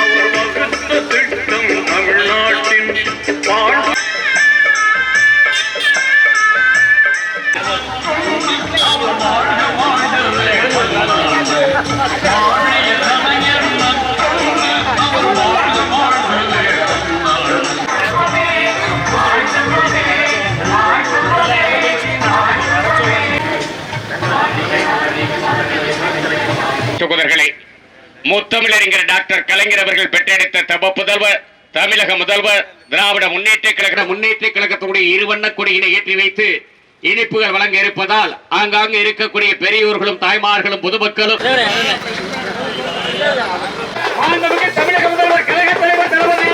அவர் வகுத்த திட்டம் தமிழ்நாட்டின் சகோதரர்களே, முத்தமிழறிஞர் டாக்டர் கலைஞர் அவர்கள் பெற்றெடுத்த தப புதல்வர் தமிழக முதல்வர் திராவிட முன்னேற்ற கழகத்துடைய இருவண்ண கொடியினை ஏற்றி வைத்து இனிப்புகள் வழங்க இருப்பதால் ஆங்காங்கு இருக்கக்கூடிய பெரியோர்களும் தாய்மார்களும் பொதுமக்களும் தமிழக முதல்வர் கழக தலைவர் தளபதி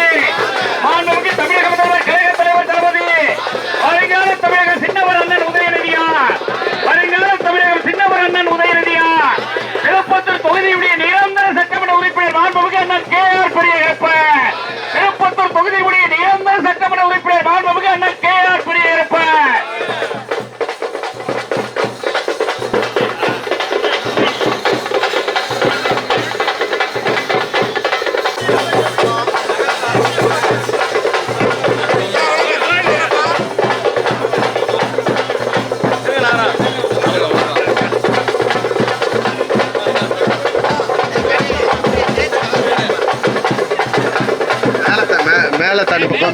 தமிழக முதல்வர் கழக தலைவர் தளபதி வருங்கால தமிழக சின்னவர் அண்ணன் உதயநிதியார் தமிழகம் சின்னவர் அண்ணன் உதயநிதியார் திருப்பத்தூர் தொகுதியுடைய நிரந்தர சட்டமன்ற உறுப்பினர் மாண்புமிகு அண்ணன் KR பெரியகப்பன் திருப்பத்தூர் தொகுதியுடைய நிரந்தர சட்டமன்ற உறுப்பினர் மாண்புமிகு அண்ணன் KR பெரியகப்பன்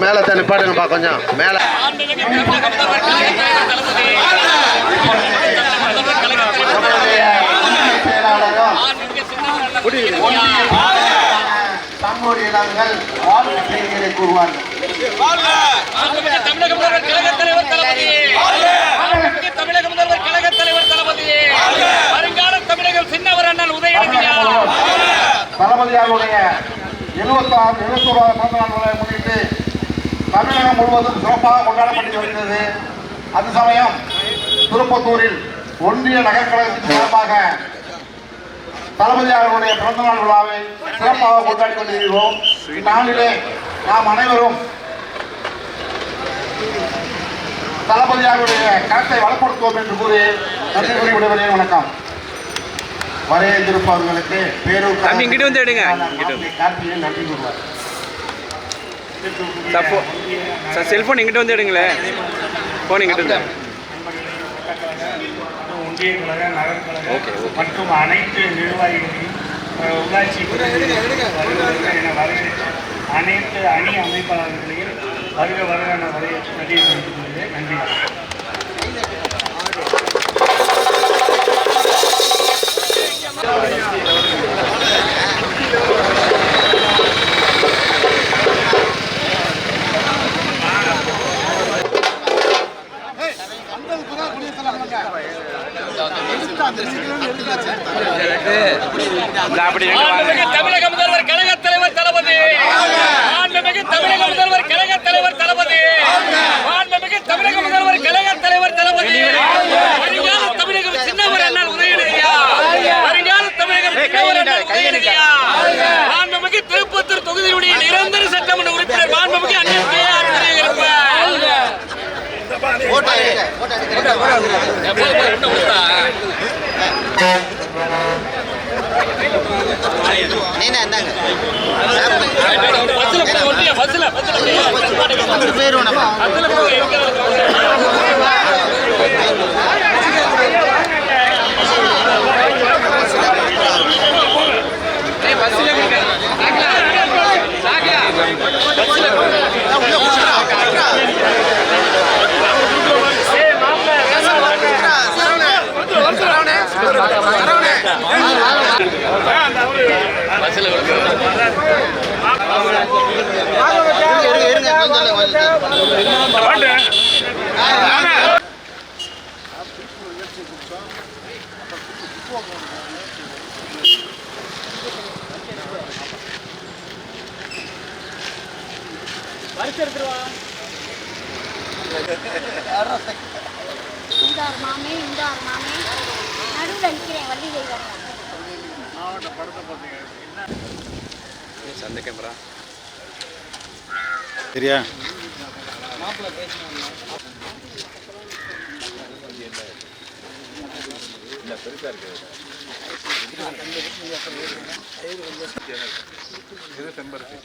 மேல தண்ணி பாடுங்கப்பா கொஞ்சம் மேல தம்முடைய நாங்கள் வாழ்க்கையை கூறுவார்கள். தமிழக முதல்வர் கழக தலைவர் தளபதி தமிழக முதல்வர் கழக தலைவர் தளபதி வருங்கால தமிழகம் சின்னவர் அண்ணன் உதயநிதியார் தளபதியாருடைய 71வது பிறந்த நாளை முன்னிட்டு தமிழகம் முழுவதும் சிறப்பாக கொண்டாடப்பட்டு வருகிறது. அது சமயம் திருப்பத்தூரில் ஒன்றிய நகர்கழகத்தின் சார்பாக தளபதியாருடைய பிறந்தநாள் விழாவை சிறப்பாக கொண்டாடி கொண்டிருக்கிறோம். இந்நாளிலே நாம் அனைவரும் தளபதியாருடைய கருத்தை வளப்படுத்துவோம் என்று கூறி நன்றி கூறி விடுவதே வணக்கம். வரையந்திருப்பவர்களுக்கு பேரூர் நன்றி கூறுவார். செல்போன் இங்கிட்ட வந்து எடுங்களேன். போன் இங்கிட்ட ஒன்றிய கழக நகர்கழக மற்றும் அனைத்து நிர்வாகிகளையும் உள்ளாட்சி என வரவேற்று அனைத்து அணி அமைப்பாளர்களையும் வருக வருக என வரவேற்று நன்றி. தமிழக முதல்வர் கழக தலைவர் தளபதி தமிழக முதல்வர் கழக தலைவர் தளபதி தமிழக முதல்வர் கழக தலைவர் தளபதி வருங்கால தமிழகம் சின்னவர் அண்ணன் உதயநிதியார் வருங்கால தமிழகம் சின்னவர் அண்ணன் உதயநிதியார் மாண்புமிகு திருப்பத்தூர் தொகுதியுடைய நிரந்தர சட்டமன்ற உறுப்பினர் மாண்புமிகு அண்ணன் KR பெரியகப்பன் சரியா பெருசா இருக்கு. செம்பருத்தி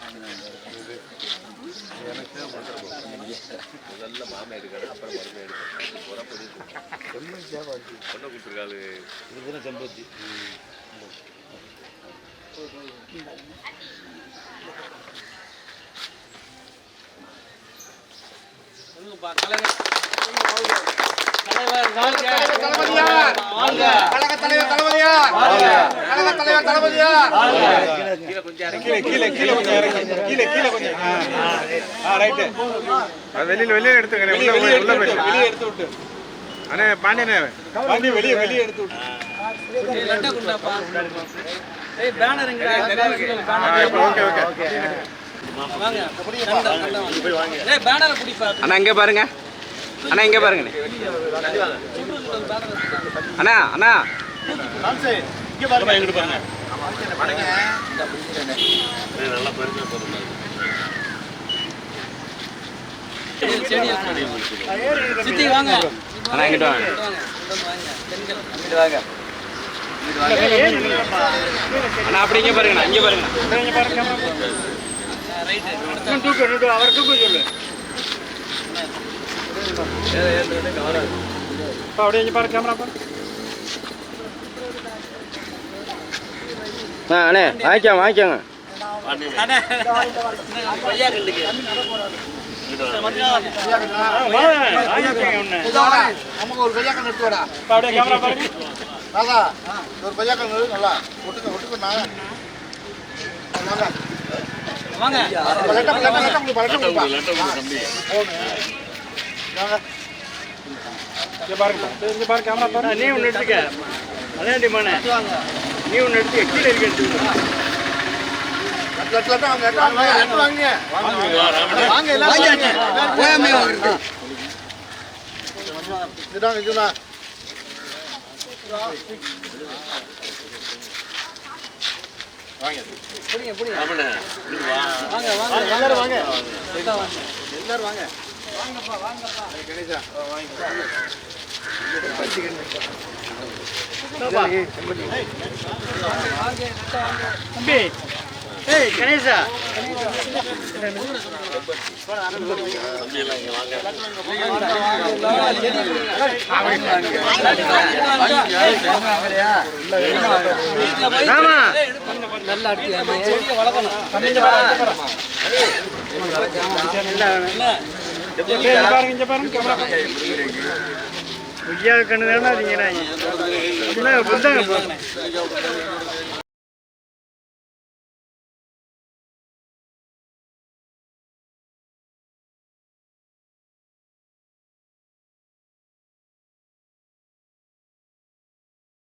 வெளியில எடுத்துக்கிறேன் வெளியே எடுத்து விட்டு அண்ணே பாண்டியனே வெளியே எடுத்து விட்டு அண்ணா இங்க பாருங்க அண்ணா இங்க பாருங்க அண்ணா அண்ணா இங்க பாருங்க எங்கிட்டு பாருங்க நல்லா பெருமையா போதும் சித்தி வாங்க அண்ணா இங்கிட்டு வாங்க இங்கிட்டு வாங்க அண்ணா அப்படி இங்க பாருங்க இங்க பாருங்க இங்க பாருங்க ரைட் தூக்கு அவர் தூக்கு சொல்லு அப்படியே இங்க பாருங்க கேமரா பாருங்க அண்ணே வாங்கிக்கோங்க அண்ணே பையா கல்லுக்கு நமக்கு ஒரு கொய்யாக்கன் எடுத்து வாடா அப்படியே கேமரா பாருங்க ராதா ஒரு கொய்யாக்கன் நல்லா ஒட்டுக்க நான் வாங்க இங்க பாருங்க கேமரா பாருங்க நீ ஒன்று எடுத்துக்க அதே டிமானே நீ ஒன்று எடுத்துக்க கீழே இருக்க எடுத்துக்க கணேசா நல்லா பாருங்க கேமரா கண்ணு தானே புத்தாங்க